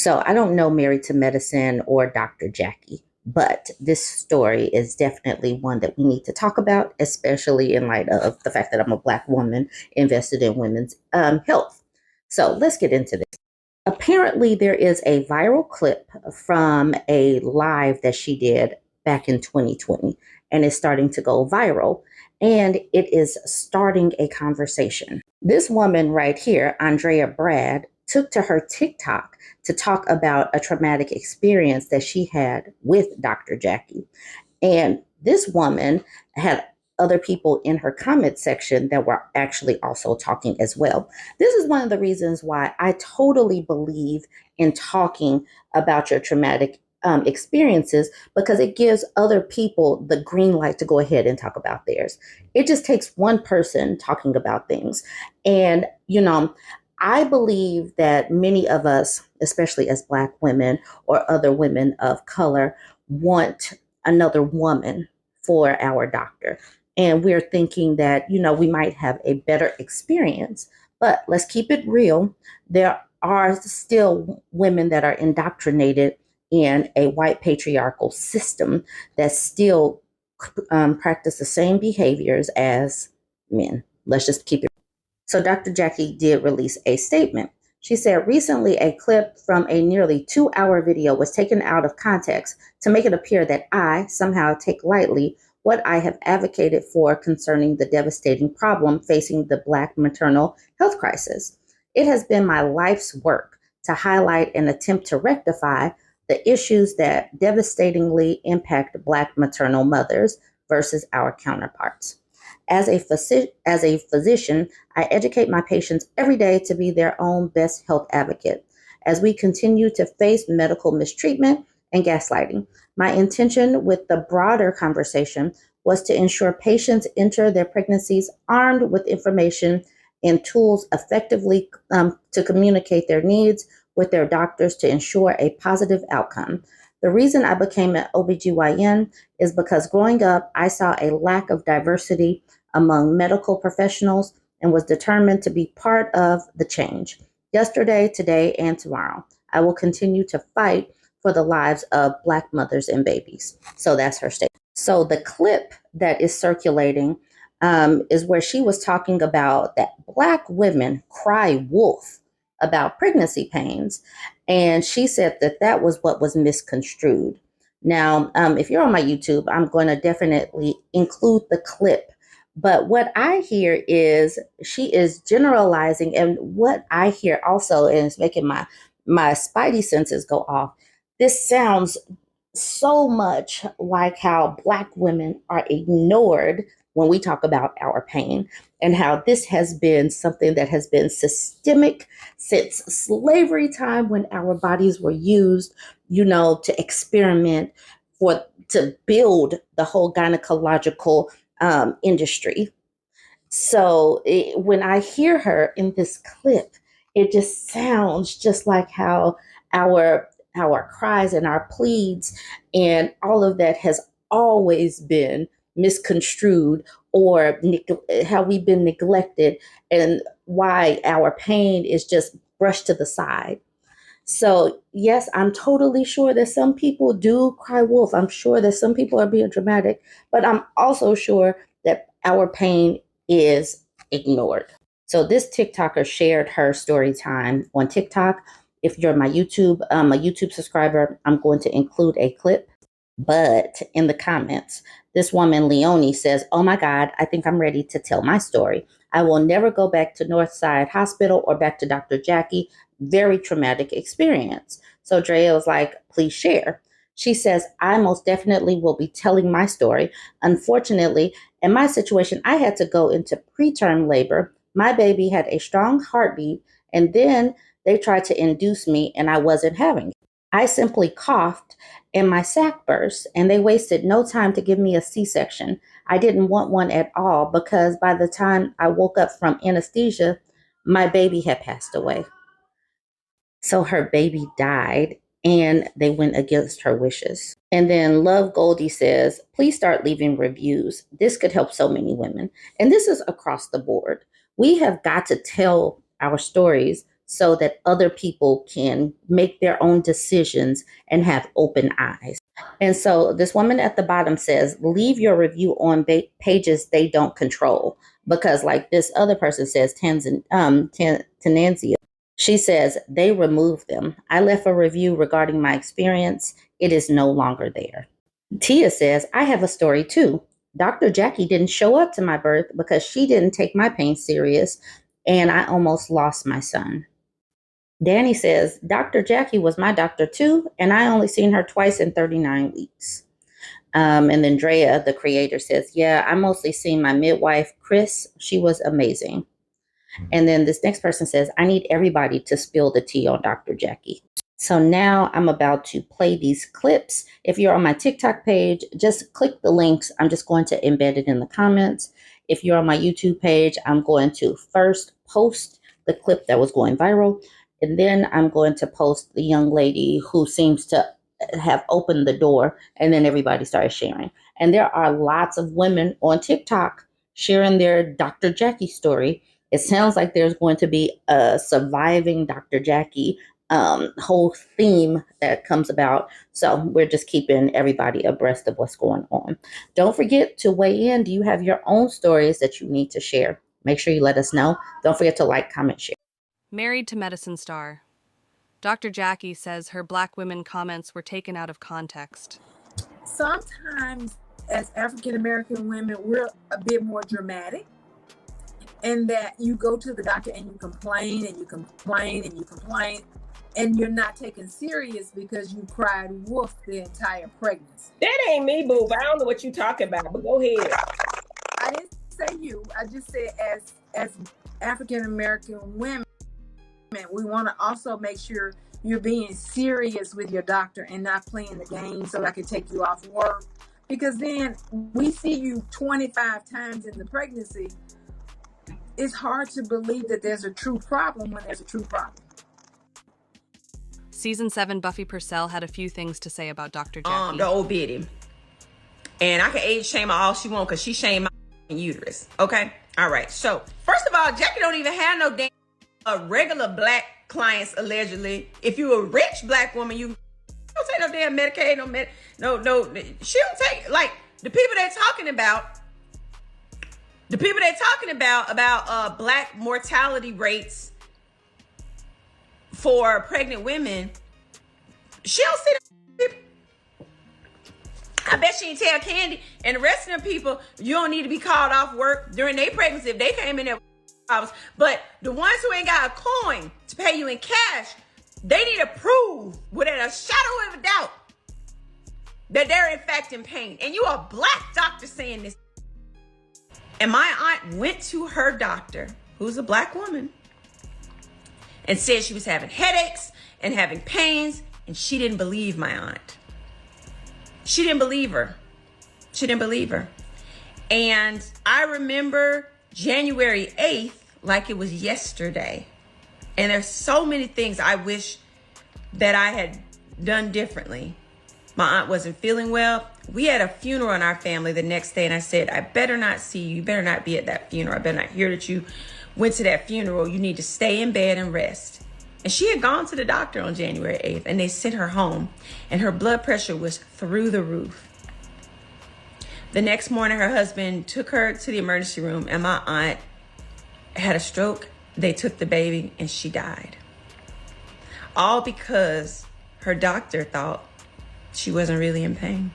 So I don't know Married to Medicine or Dr. Jackie, but this story is definitely one that we need to talk about, especially in light of the fact that I'm a Black woman invested in women's health. So let's get into this. Apparently, there is a viral clip from a live that she did back in 2020, and it's starting to go viral, and it is starting a conversation. This woman right here, Andrea Brad, took to her TikTok to talk about a traumatic experience that she had with Dr. Jackie. And this woman had other people in her comment section that were actually also talking as well. This is one of the reasons why I totally believe in talking about your traumatic experiences, because it gives other people the green light to go ahead and talk about theirs. It just takes one person talking about things. And, I believe that many of us, especially as Black women or other women of color, want another woman for our doctor. And we're thinking that, we might have a better experience. But let's keep it real. There are still women that are indoctrinated in a white patriarchal system that still practice the same behaviors as men. Let's just keep it. So Dr. Jackie did release a statement. She said, recently a clip from a nearly 2-hour video was taken out of context to make it appear that I somehow take lightly what I have advocated for concerning the devastating problem facing the Black maternal health crisis. It has been my life's work to highlight and attempt to rectify the issues that devastatingly impact Black maternal mothers versus our counterparts. As a physician, I educate my patients every day to be their own best health advocate. As we continue to face medical mistreatment and gaslighting, my intention with the broader conversation was to ensure patients enter their pregnancies armed with information and tools effectively to communicate their needs with their doctors to ensure a positive outcome. The reason I became an OBGYN is because growing up, I saw a lack of diversity among medical professionals and was determined to be part of the change. Yesterday, today, and tomorrow, I will continue to fight for the lives of Black mothers and babies. So that's her statement. So the clip that is circulating is where she was talking about that Black women cry wolf about pregnancy pains. And she said that that was what was misconstrued. Now, if you're on my YouTube, I'm going to definitely include the clip. But what I hear is she is generalizing, and what I hear also is making my spidey senses go off. This sounds so much like how Black women are ignored when we talk about our pain, and how this has been something that has been systemic since slavery time, when our bodies were used, to experiment to build the whole gynecological industry. So when I hear her in this clip, it just sounds just like how our cries and our pleads and all of that has always been misconstrued, or how we've been neglected, and why our pain is just brushed to the side. So, yes, I'm totally sure that some people do cry wolf. I'm sure that some people are being dramatic, but I'm also sure that our pain is ignored. So, this TikToker shared her story time on TikTok. If you're my YouTube, a YouTube subscriber, I'm going to include a clip. But in the comments, this woman, Leonie, says, oh my God, I think I'm ready to tell my story. I will never go back to Northside Hospital or back to Dr. Jackie. Very traumatic experience. So Drea was like, please share. She says, I most definitely will be telling my story. Unfortunately, in my situation, I had to go into preterm labor. My baby had a strong heartbeat, and then they tried to induce me, and I wasn't having it. I simply coughed and my sac burst, and they wasted no time to give me a C-section. I didn't want one at all, because by the time I woke up from anesthesia, my baby had passed away. So her baby died, and they went against her wishes. And then Love Goldie says, please start leaving reviews. This could help so many women. And this is across the board. We have got to tell our stories so that other people can make their own decisions and have open eyes. And so this woman at the bottom says, leave your review on pages they don't control. Because, like this other person says, Tananzia, she says, they removed them. I left a review regarding my experience. It is no longer there. Tia says, I have a story too. Dr. Jackie didn't show up to my birth because she didn't take my pain serious, and I almost lost my son. Danny says, Dr. Jackie was my doctor too, and I only seen her twice in 39 weeks. And then Drea, the creator, says, yeah, I mostly seen my midwife, Chris. She was amazing. And then this next person says, I need everybody to spill the tea on Dr. Jackie. So now I'm about to play these clips. If you're on my TikTok page, just click the links. I'm just going to embed it in the comments. If you're on my YouTube page, I'm going to first post the clip that was going viral. And then I'm going to post the young lady who seems to have opened the door. And then everybody started sharing. And there are lots of women on TikTok sharing their Dr. Jackie story. It sounds like there's going to be a surviving Dr. Jackie whole theme that comes about. So we're just keeping everybody abreast of what's going on. Don't forget to weigh in. Do you have your own stories that you need to share? Make sure you let us know. Don't forget to like, comment, share. Married to Medicine Star. Dr. Jackie says her Black women comments were taken out of context. Sometimes as African American women, we're a bit more dramatic. And that you go to the doctor and you complain and you complain and you complain, and you're not taken serious because you cried wolf the entire pregnancy. That ain't me, boo. I don't know what you talking about, but go ahead. I didn't say you. I just said as African American women, we want to also make sure you're being serious with your doctor and not playing the game so I can take you off work. Because then we see you 25 times in the pregnancy. It's hard to believe that there's a true problem when there's a true problem. Season 7 Buffy Purcell had a few things to say about Dr. Jackie. The old biddy. And I can age shame her all she want because she shamed my uterus. Okay? All right. So, first of all, Jackie don't even have no damn regular Black clients, allegedly. If you're a rich Black woman, you don't take no damn Medicaid, no. She don't take, like, the people they're talking about. The people they're talking about Black mortality rates for pregnant women, she don't see them people. I bet she didn't tell Candy and the rest of them people, you don't need to be called off work during their pregnancy if they came in there with hours. But the ones who ain't got a coin to pay you in cash, they need to prove without a shadow of a doubt that they're in fact in pain. And you a Black doctor saying this. And my aunt went to her doctor, who's a Black woman, and said she was having headaches and having pains, and she didn't believe my aunt. She didn't believe her. She didn't believe her. And I remember January 8th like it was yesterday. And there's so many things I wish that I had done differently. My aunt wasn't feeling well. We had a funeral in our family the next day, and I said, I better not see you. You better not be at that funeral. I better not hear that you went to that funeral. You need to stay in bed and rest. And she had gone to the doctor on January 8th, and they sent her home, and her blood pressure was through the roof. The next morning, her husband took her to the emergency room, and my aunt had a stroke. They took the baby, and she died. All because her doctor thought she wasn't really in pain.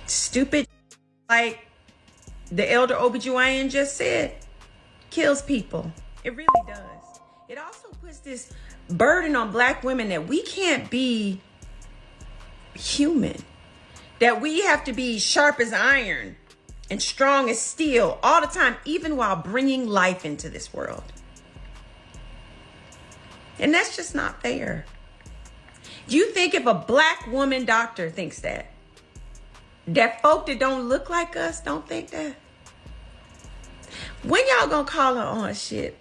Stupid, like the elder OBGYN just said, kills people. It really does. It also puts this burden on Black women that we can't be human, that we have to be sharp as iron and strong as steel all the time, even while bringing life into this world. And that's just not fair. Do you think if a Black woman doctor thinks that folk that don't look like us don't think that? When y'all gonna call her on shit?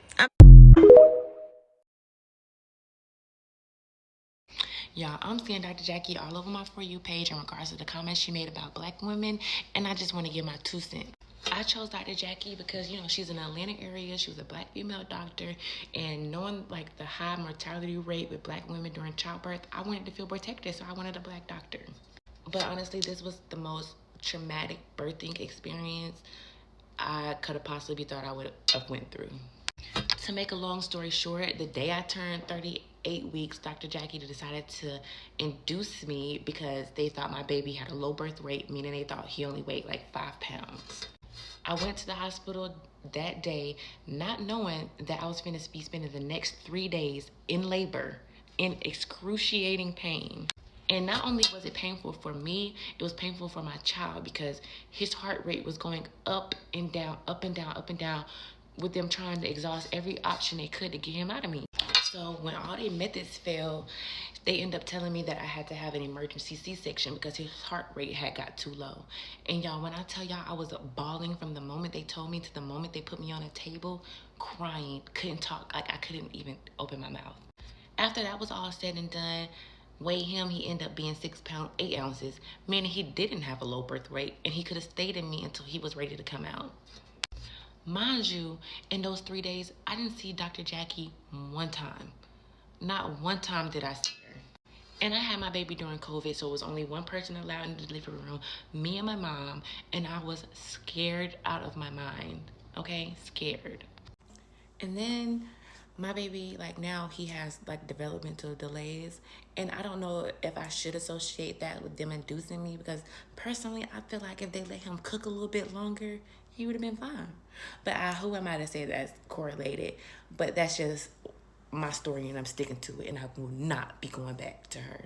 Y'all, I'm seeing Dr. Jackie all over my For You page in regards to the comments she made about Black women, and I just want to give my 2 cents. I chose Dr. Jackie because, she's in the Atlanta area. She was a black female doctor. And knowing like the high mortality rate with black women during childbirth, I wanted to feel protected. So I wanted a black doctor. But honestly, this was the most traumatic birthing experience I could have possibly thought I would have went through. To make a long story short, the day I turned 38 weeks, Dr. Jackie decided to induce me because they thought my baby had a low birth weight, meaning they thought he only weighed like 5 pounds. I went to the hospital that day not knowing that I was going to be spending the next 3 days in labor in excruciating pain. And not only was it painful for me, it was painful for my child because his heart rate was going up and down, up and down, up and down, with them trying to exhaust every option they could to get him out of me. So when all their methods failed, they ended up telling me that I had to have an emergency C-section because his heart rate had got too low. And y'all, when I tell y'all I was bawling from the moment they told me to the moment they put me on a table, crying, couldn't talk, like I couldn't even open my mouth. After that was all said and done, weighed him, he ended up being 6 pounds, 8 ounces, meaning he didn't have a low birth weight and he could have stayed in me until he was ready to come out. Mind you, in those 3 days, I didn't see Dr. Jackie one time. Not one time did I see her. And I had my baby during COVID, so it was only one person allowed in the delivery room, me and my mom, and I was scared out of my mind, okay? Scared. And then my baby, like now he has like developmental delays, and I don't know if I should associate that with them inducing me, because personally I feel like if they let him cook a little bit longer, he would have been fine. But who am I to say that's correlated? But that's just my story and I'm sticking to it, and I will not be going back to her.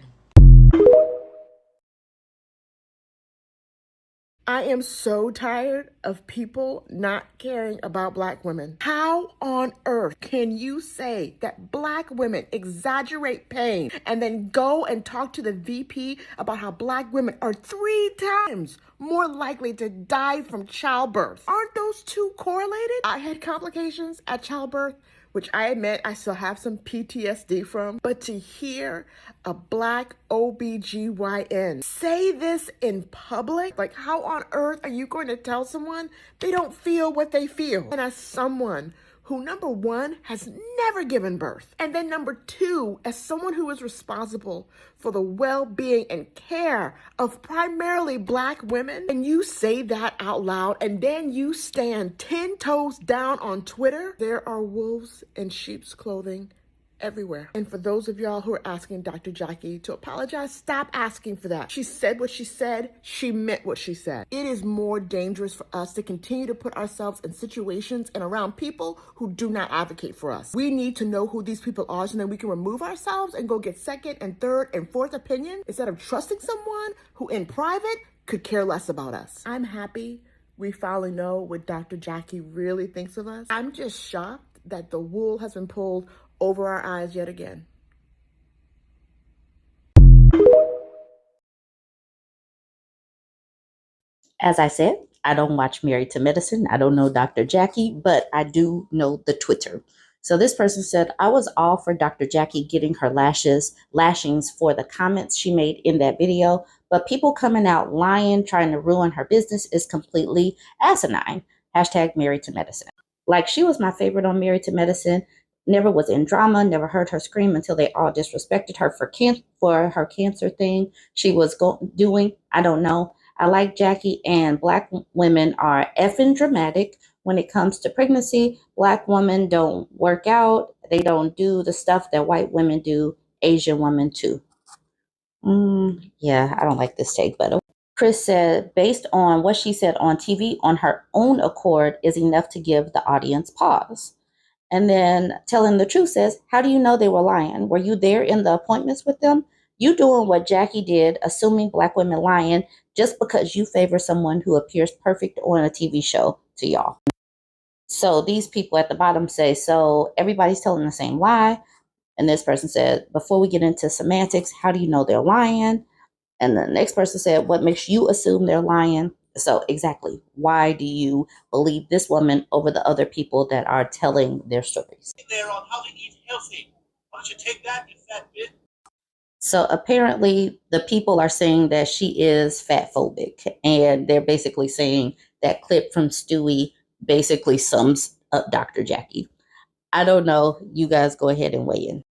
I am so tired of people not caring about black women. How on earth can you say that black women exaggerate pain and then go and talk to the VP about how black women are 3 times more likely to die from childbirth? Aren't those two correlated? I had complications at childbirth, which I admit I still have some PTSD from, but to hear a black OBGYN say this in public, like how on earth are you going to tell someone they don't feel what they feel? And as someone who, number one, has never given birth, and then number two, as someone who is responsible for the well-being and care of primarily black women, and you say that out loud, and then you stand 10 toes down on Twitter, there are wolves in sheep's clothing everywhere. And for those of y'all who are asking Dr. Jackie to apologize, stop asking for that. She said what she said. She meant what she said. It is more dangerous for us to continue to put ourselves in situations and around people who do not advocate for us. We need to know who these people are so that we can remove ourselves and go get second and third and fourth opinion instead of trusting someone who in private could care less about us. I'm happy we finally know what Dr. Jackie really thinks of us. I'm just shocked that the wool has been pulled over our eyes yet again. As I said, I don't watch Married to Medicine. I don't know Dr. Jackie, but I do know the Twitter. So this person said, I was all for Dr. Jackie getting her lashings for the comments she made in that video, but people coming out lying, trying to ruin her business is completely asinine. Hashtag Married to Medicine. Like, she was my favorite on Married to Medicine. Never was in drama, never heard her scream until they all disrespected her for her cancer thing she was doing. I don't know. I like Jackie, and black women are effing dramatic when it comes to pregnancy. Black women don't work out. They don't do the stuff that white women do. Asian women too. Yeah, I don't like this take, but okay. Chris said, based on what she said on TV on her own accord is enough to give the audience pause. And then Telling the Truth says, how do you know they were lying? Were you there in the appointments with them? You doing what Jackie did, assuming black women lying just because you favor someone who appears perfect on a TV show to y'all. So these people at the bottom say, so everybody's telling the same lie. And this person said, before we get into semantics, how do you know they're lying? And the next person said, what makes you assume they're lying? So exactly, why do you believe this woman over the other people that are telling their stories? There on how to eat healthy. Why don't you take that, you fat bitch? So apparently the people are saying that she is fat phobic, and they're basically saying that clip from Stewie basically sums up Dr. Jackie. I don't know. You guys go ahead and weigh in.